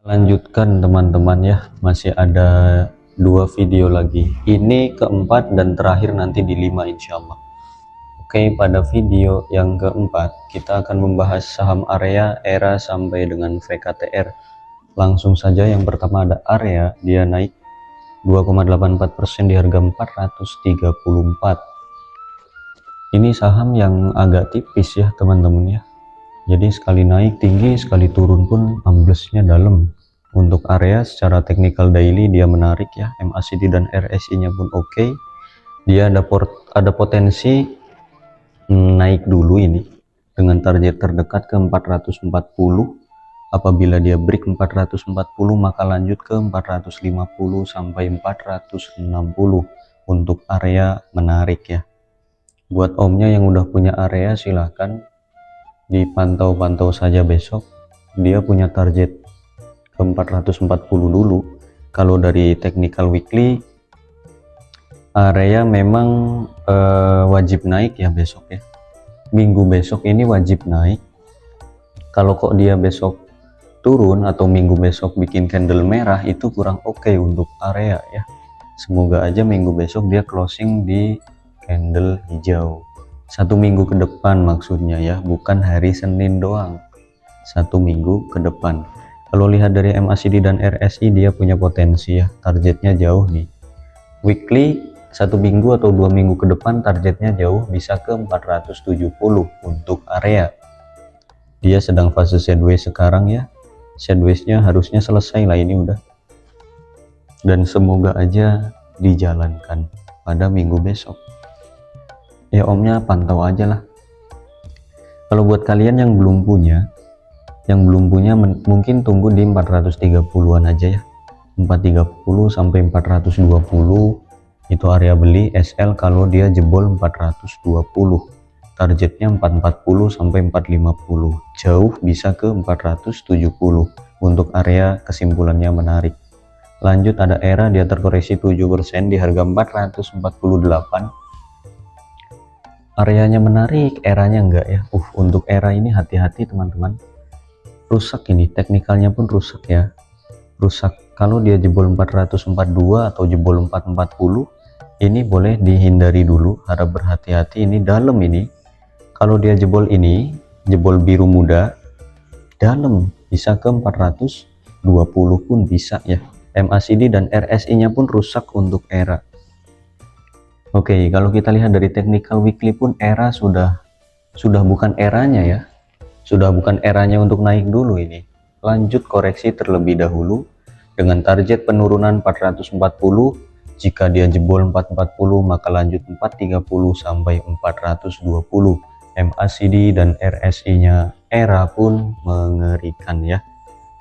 Lanjutkan teman-teman ya, masih ada dua video lagi. Ini keempat dan terakhir nanti di 5 insya Allah. Oke, pada video yang keempat kita akan membahas saham area, era sampai dengan VKTR. Langsung saja, yang pertama ada area, dia naik 2,84% di harga 434. Ini saham yang agak tipis ya teman-teman ya. Jadi sekali naik tinggi, sekali turun pun amblesnya dalam. Untuk area secara technical daily dia menarik ya, MACD dan RSI nya pun oke. Dia ada potensi naik dulu ini dengan target terdekat ke 440. Apabila dia break 440 maka lanjut ke 450 sampai 460. Untuk area menarik ya. Buat omnya yang udah punya area silahkan dipantau-pantau saja besok. Dia punya target ke 440 dulu. Kalau dari technical weekly area memang wajib naik ya besok ya. Minggu besok ini wajib naik. Kalau kok dia besok turun atau minggu besok bikin candle merah, itu kurang oke untuk area ya. Semoga aja minggu besok dia closing di candle hijau. 1 minggu ke depan maksudnya ya, bukan hari Senin doang. 1 minggu ke depan. Kalau lihat dari MACD dan RSI dia punya potensi ya, targetnya jauh nih. Weekly 1 minggu atau 2 minggu ke depan targetnya jauh, bisa ke 470 untuk area. Dia sedang fase sideways sekarang ya. Sideways-nya harusnya selesai lah ini udah. Dan semoga aja dijalankan pada minggu besok. Ya omnya pantau aja lah. Kalau buat kalian yang belum punya mungkin tunggu di 430-an aja ya. 430 sampai 420 itu area beli SL kalau dia jebol 420. Targetnya 440 sampai 450. Jauh bisa ke 470 untuk area, kesimpulannya menarik. Lanjut ada era, dia terkoreksi 7% di harga 448. Areanya menarik, eranya enggak ya. Untuk era ini hati-hati teman-teman. Rusak ini, teknikalnya pun rusak ya. Rusak. Kalau dia jebol 442 atau jebol 440, ini boleh dihindari dulu, harap berhati-hati. Ini dalam ini. Kalau dia jebol ini, jebol biru muda, dalam bisa ke 420 pun bisa ya. MACD dan RSI nya pun rusak untuk era. Oke, kalau kita lihat dari technical weekly pun era sudah bukan eranya ya. Sudah bukan eranya untuk naik dulu ini. Lanjut koreksi terlebih dahulu dengan target penurunan 440. Jika dia jebol 440 maka lanjut 430 sampai 420. MACD dan RSI nya era pun mengerikan ya.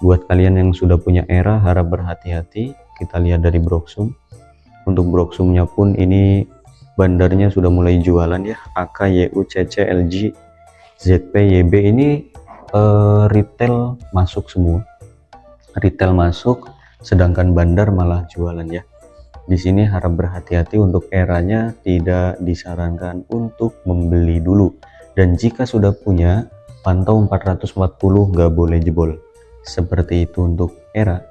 Buat kalian yang sudah punya era harap berhati-hati. Kita lihat dari Broksum. Untuk Broksumnya pun ini bandarnya sudah mulai jualan ya. AK, YU, CC, LG, ZP, YB ini retail masuk semua. Retail masuk, sedangkan bandar malah jualan ya. Di sini harap berhati-hati, untuk eranya tidak disarankan untuk membeli dulu. Dan jika sudah punya, pantau 440, nggak boleh jebol. Seperti itu untuk era.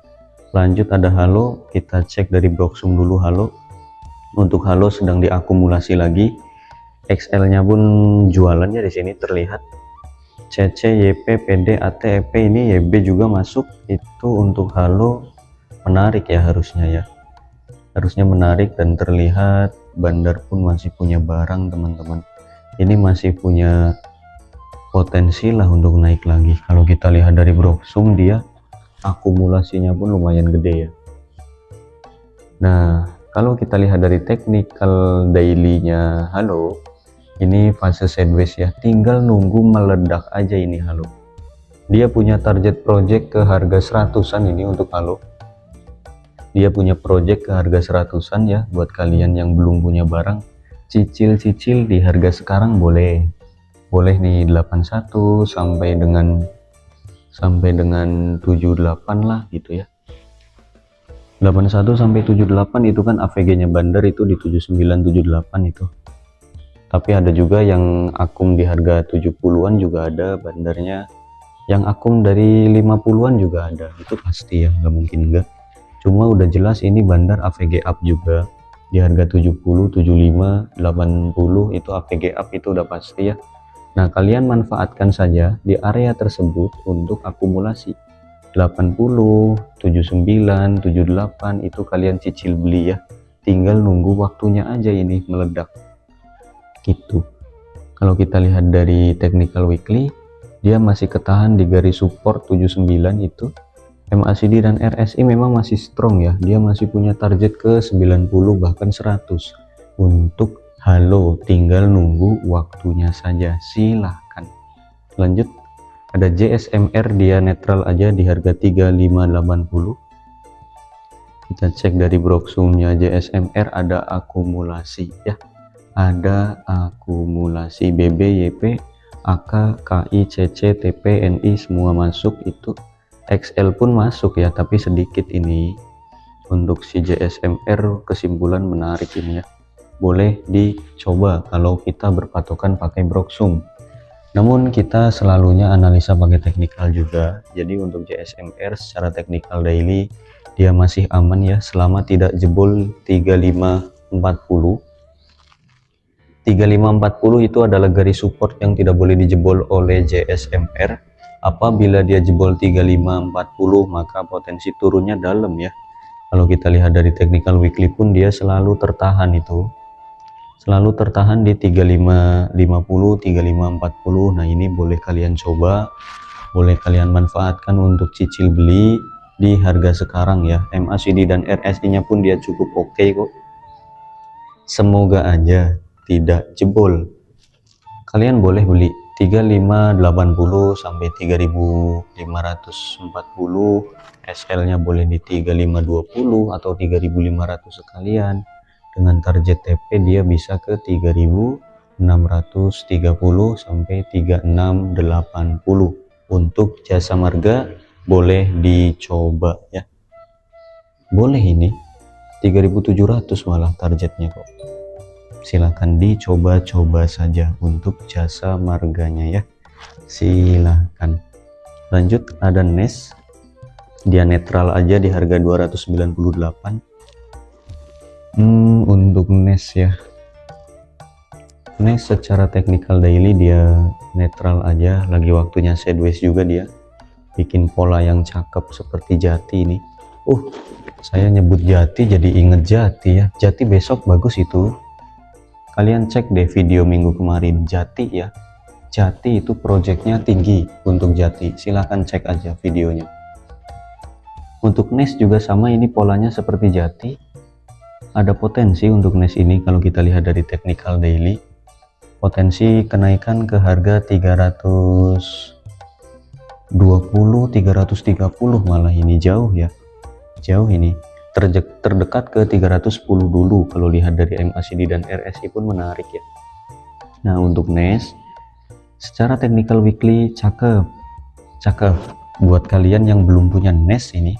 Lanjut ada Halo, kita cek dari Broksum dulu Halo. Untuk Halo sedang diakumulasi lagi. XL-nya pun jualannya di sini terlihat. CC, YP, PD, AT, EP ini YB juga masuk. Itu untuk Halo menarik ya, harusnya ya. Harusnya menarik dan terlihat bandar pun masih punya barang teman-teman. Ini masih punya potensi lah untuk naik lagi. Kalau kita lihat dari Broksum dia akumulasinya pun lumayan gede ya. Nah, kalau kita lihat dari technical daily-nya Halo, ini fase sideways ya, tinggal nunggu meledak aja ini Halo. Dia punya target project ke harga 100-an ini untuk Halo. Dia punya project ke harga 100-an ya. Buat kalian yang belum punya barang, cicil-cicil di harga sekarang boleh nih 81 sampai dengan 78 lah gitu ya. 81 sampai 78 itu kan AVG nya bandar itu di 79 78 itu. Tapi ada juga yang akum di harga 70-an juga ada bandarnya Yang akum dari 50-an juga ada, itu pasti ya, nggak mungkin enggak. Cuma udah jelas ini bandar AVG up juga di harga 70, 75, 80 itu AVG up, itu udah pasti ya. Nah, kalian manfaatkan saja di area tersebut untuk akumulasi 80, 79, 78 itu kalian cicil beli ya. Tinggal nunggu waktunya aja ini meledak. Gitu. Kalau kita lihat dari technical weekly, dia masih ketahan di garis support 79 itu. MACD dan RSI memang masih strong ya, dia masih punya target ke 90 bahkan 100 untuk halo, tinggal nunggu waktunya saja, silahkan. Lanjut, ada JSMR, dia netral aja di harga 3580. Kita cek dari Broksumnya JSMR ada akumulasi ya, ada akumulasi BB, YP, AK, KI, CC, TP, NI semua masuk, itu XL pun masuk ya, tapi sedikit ini. Untuk si JSMR kesimpulan menarik ini ya, boleh dicoba kalau kita berpatokan pakai Broksum. Namun kita selalunya analisa pakai teknikal juga. Jadi untuk JSMR secara teknikal daily dia masih aman ya, selama tidak jebol 3540. 3540 itu adalah garis support yang tidak boleh dijebol oleh JSMR. Apabila dia jebol 3540 maka potensi turunnya dalam ya. Kalau kita lihat dari technical weekly pun dia selalu tertahan itu. Selalu tertahan di 3550, 3540. Nah, ini boleh kalian coba, boleh kalian manfaatkan untuk cicil beli di harga sekarang ya. MACD dan RSI-nya pun dia cukup oke kok. Semoga aja tidak jebol. Kalian boleh beli 3580 sampai 3540, SL-nya boleh di 3520 atau 3500 sekalian. Dengan target TP dia bisa ke 3630 sampai 3680. Untuk jasa marga boleh dicoba ya. Boleh ini 3700 malah targetnya kok. Silahkan dicoba-coba saja untuk jasa marganya ya, silahkan. Lanjut, ada NES, dia netral aja di harga 298. Untuk NES ya, NES secara teknikal daily dia netral aja, lagi waktunya sideways juga, dia bikin pola yang cakep seperti Jati ini. Saya nyebut Jati jadi inget Jati ya, Jati besok bagus itu. Kalian cek deh video minggu kemarin, Jati ya. Jati itu projectnya tinggi untuk Jati, silahkan cek aja videonya. Untuk NES juga sama, ini polanya seperti Jati. Ada potensi untuk NES ini kalau kita lihat dari technical daily. Potensi kenaikan ke harga 320, 330 malah, ini jauh ya. Jauh ini. Terdekat ke 310 dulu kalau lihat dari MACD dan RSI pun menarik ya. Nah, untuk NES secara technical weekly cakep buat kalian yang belum punya NES ini,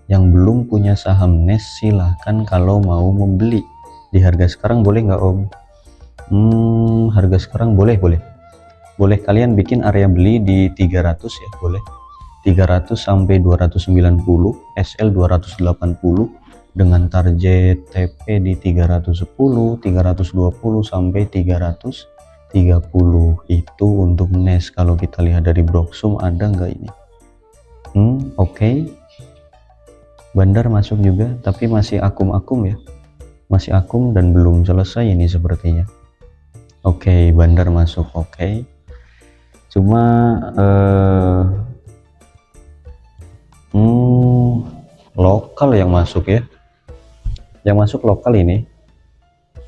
yang belum punya saham NES, silahkan kalau mau membeli di harga sekarang. Boleh nggak Om? Harga sekarang boleh kalian bikin area beli di 300 ya, boleh 300 sampai 290, SL 280 dengan target TP di 310, 320 sampai 330. Itu untuk NES. Kalau kita lihat dari Broksum ada nggak ini? Oke. Bandar masuk juga, tapi masih akum-akum ya. Masih akum dan belum selesai ini sepertinya. Oke, bandar masuk oke. Cuma lokal yang masuk ya, yang masuk lokal ini,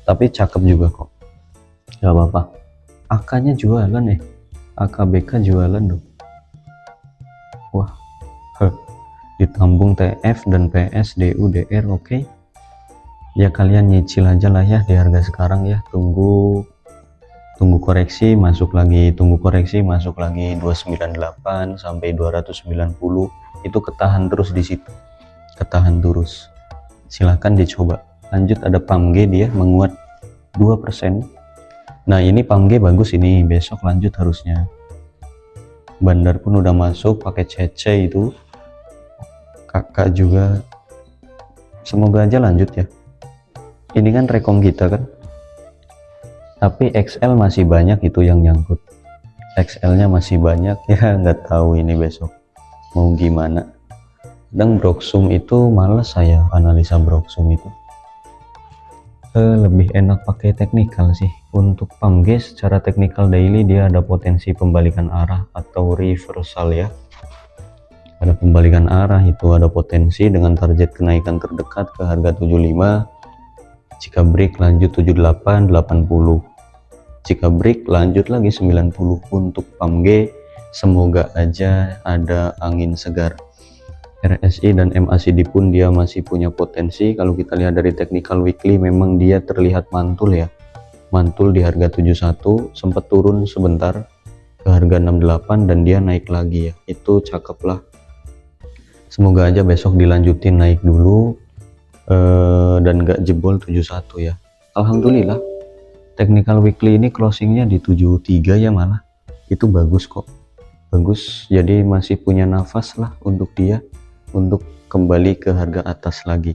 tapi cakep juga kok, gak apa-apa. AK-nya jualan ya, AKBK jualan dong. Wah, ditambung TF dan PS, DU, DR, oke. Ya kalian nyicil aja lah ya di harga sekarang ya, tunggu koreksi masuk lagi, 298 sampai 290. Itu ketahan terus di situ, ketahan terus, silahkan dicoba. Lanjut, ada PAMG, dia menguat 2%. Nah, ini PAMG bagus ini, besok lanjut harusnya. Bandar pun udah masuk pakai CC itu, kakak juga. Semoga aja lanjut ya. Ini kan rekom kita kan, tapi XL masih banyak itu yang nyangkut. XL nya masih banyak ya, nggak tahu ini besok mau gimana. Dan Broxum itu males saya analisa Broxum itu. Lebih enak pakai teknikal sih. Untuk PAMG secara teknikal daily dia ada potensi pembalikan arah atau reversal ya. Ada pembalikan arah itu, ada potensi dengan target kenaikan terdekat ke harga 75. Jika break lanjut 78, 80. Jika break lanjut lagi 90. Untuk PAMG semoga aja ada angin segar. RSI dan MACD pun dia masih punya potensi. Kalau kita lihat dari technical weekly memang dia terlihat mantul ya, mantul di harga 71, sempat turun sebentar ke harga 68 dan dia naik lagi ya, itu cakep lah. Semoga aja besok dilanjutin naik dulu dan gak jebol 71 ya. Alhamdulillah technical weekly ini closingnya di 73 ya, malah itu bagus kok, bagus. Jadi masih punya nafas lah untuk dia untuk kembali ke harga atas lagi.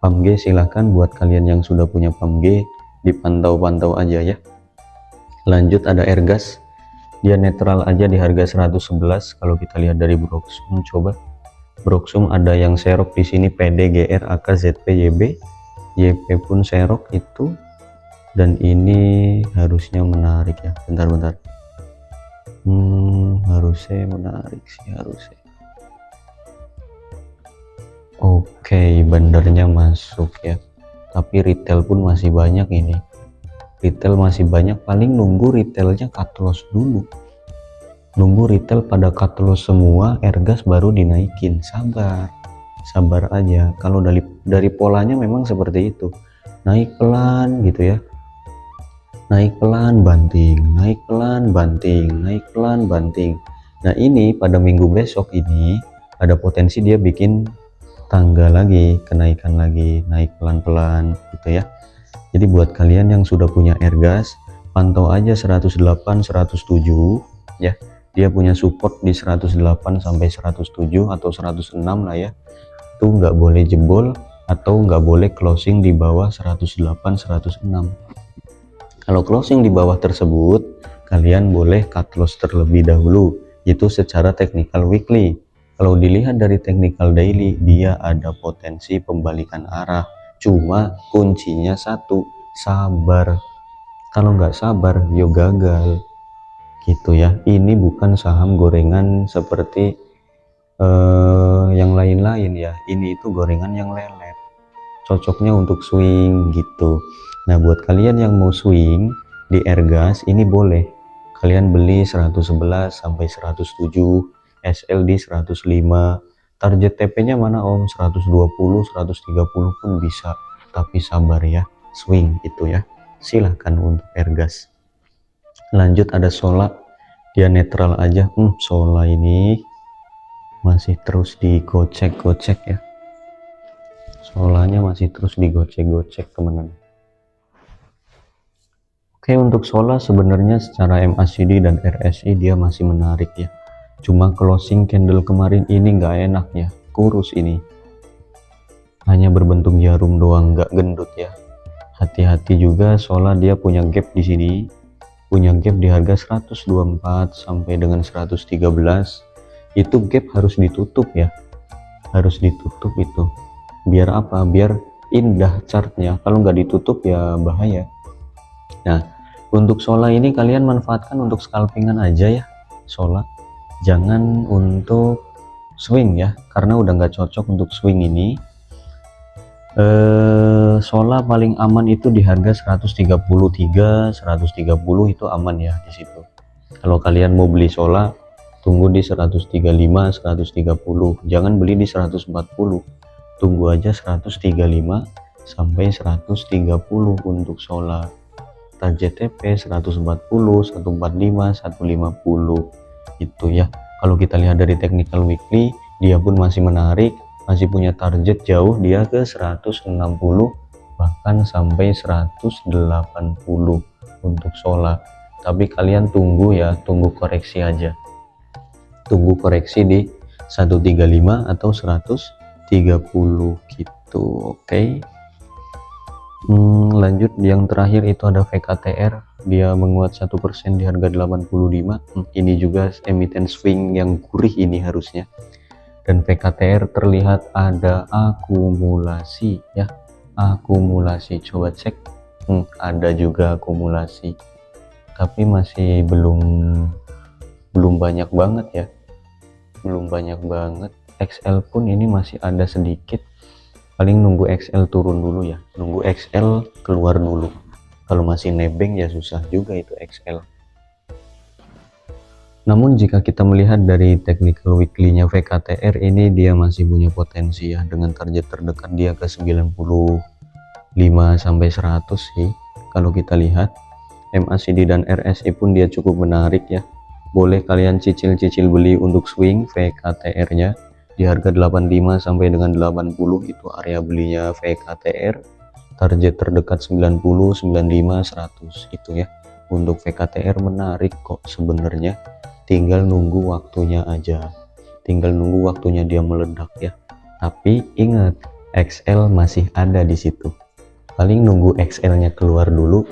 PAMG silahkan buat kalian yang sudah punya PAMG dipantau-pantau aja ya. Lanjut ada Airgas, dia netral aja di harga 111. Kalau kita lihat dari Broxum, coba Broxum ada yang serok di sini, PD, GR, AK, ZP, YB, YP pun serok itu. Dan ini harusnya menarik ya, bentar-bentar. Harusnya menarik sih, harusnya. Oke, bandarnya masuk ya, tapi retail pun masih banyak ini. Retail masih banyak, paling nunggu retailnya cut loss dulu. Nunggu retail pada cut loss semua, Airgas baru dinaikin. Sabar, sabar aja. Kalau dari polanya memang seperti itu, naik pelan gitu ya, naik pelan banting, naik pelan banting, naik pelan banting. Nah ini pada minggu besok ini ada potensi dia bikin tangga lagi, kenaikan lagi, naik pelan-pelan gitu ya. Jadi buat kalian yang sudah punya Airgas, pantau aja 108, 107 ya. Dia punya support di 108 sampai 107 atau 106 lah ya. Itu nggak boleh jebol atau nggak boleh closing di bawah 108, 106. Kalau closing di bawah tersebut, kalian boleh cut loss terlebih dahulu. Itu secara technical weekly. Kalau dilihat dari technical daily, dia ada potensi pembalikan arah. Cuma kuncinya satu, sabar. Kalau nggak sabar, yo gagal. Gitu ya. Ini bukan saham gorengan seperti yang lain-lain ya. Ini itu gorengan yang lelet. Cocoknya untuk swing gitu. Nah, buat kalian yang mau swing di Airgas, ini boleh. Kalian beli 111 sampai 107. SL di 105, target TP-nya mana Om? 120, 130 pun bisa, tapi sabar ya, swing itu ya. Silahkan untuk Airgas. Lanjut ada Sola, dia netral aja. Sola ini masih terus digocek-gocek ya. Solanya masih terus digocek-gocek teman-teman. Oke, untuk Sola sebenarnya secara MACD dan RSI dia masih menarik ya. Cuma closing candle kemarin ini nggak enak ya, kurus ini, hanya berbentuk jarum doang, nggak gendut ya. Hati-hati juga, soalnya dia punya gap di sini, punya gap di harga 124 sampai dengan 113. Itu gap harus ditutup ya, harus ditutup itu. Biar apa? Biar indah chartnya. Kalau nggak ditutup ya bahaya. Nah, untuk Sola ini kalian manfaatkan untuk scalpingan aja ya, Sola. Jangan untuk swing ya, karena udah nggak cocok untuk swing ini. Sola paling aman itu di harga 133, 130 itu aman ya di situ. Kalau kalian mau beli Sola, tunggu di 135, 130. Jangan beli di 140. Tunggu aja 135 sampai 130 untuk Sola. Target TP 140, 145, 150. Itu ya. Kalau kita lihat dari technical weekly, dia pun masih menarik, masih punya target jauh, dia ke 160 bahkan sampai 180 untuk Sola. Tapi kalian tunggu ya, tunggu koreksi aja. tunggu koreksi di 135 atau 130 gitu. Oke. Lanjut yang terakhir itu ada VKTR, dia menguat 1% di harga 85. Ini juga emiten swing yang gurih ini harusnya. Dan VKTR terlihat ada akumulasi ya, akumulasi, coba cek. Ada juga akumulasi, tapi masih belum banyak banget ya, belum banyak banget. XL pun ini masih ada sedikit, paling nunggu XL turun dulu ya, nunggu XL keluar dulu. Kalau masih nebeng ya susah juga itu XL. Namun jika kita melihat dari technical weekly-nya VKTR ini, dia masih punya potensi ya, dengan target terdekat dia ke 95 sampai 100 sih. Kalau kita lihat MACD dan RSI pun dia cukup menarik ya. Boleh kalian cicil-cicil beli untuk swing VKTR-nya di harga 85 sampai dengan 80, itu area belinya VKTR. Target terdekat 90, 95, 100 itu ya. Untuk VKTR menarik kok sebenarnya. Tinggal nunggu waktunya aja, tinggal nunggu waktunya dia meledak ya. Tapi ingat, XL masih ada di situ, paling nunggu XL nya keluar dulu,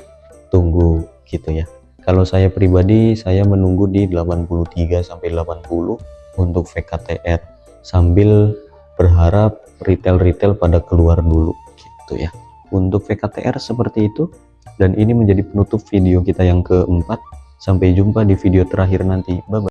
tunggu gitu ya. Kalau saya pribadi, saya menunggu di 83 sampai 80 untuk VKTR, sambil berharap retail pada keluar dulu gitu ya. Untuk VKTR seperti itu, dan ini menjadi penutup video kita yang keempat. Sampai jumpa di video terakhir nanti. Bye bye.